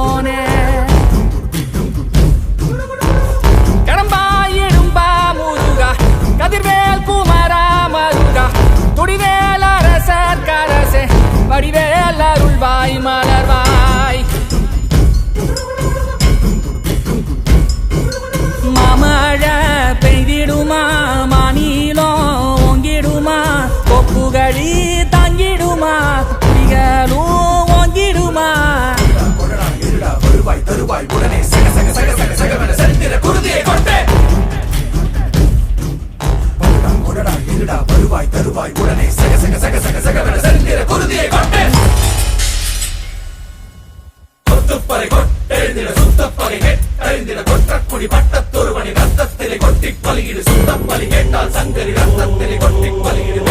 போனே கடம்பா இடும்பா முருகா கதிர்வேல் குமரா மருகா துடிவேல் அரசர் கரசே வடிவேல் அருள்வாய் மலர்வாய் மாமழை பெய்திடுமா மாநிலம் ஓங்கிடுமா கொப்புகளி தாங்கிடுமா குடிகளும் ஓங்கிடுமா வருவாய் தருவாய் உடனே சக சக சக சக சகவென செந்திர குருதியை கொண்டே கொடடா இருடா வருவாய் தருவாய் உடனே சக சக சக சக சகவென செந்திர குருதியை கொண்டே கொத்துப்பறை கொட்டெழுந்திட சுத்தப்பறை கேட்டறிந்திட கொற்றக்குடி பட்டத்தொருவனி ரத்தத்திலே கொட்டிப் பலியிடு சுத்தப்பலி கேட்டால் சங்கரி ரத்தத்திலே கொட்டிப் பலியிடு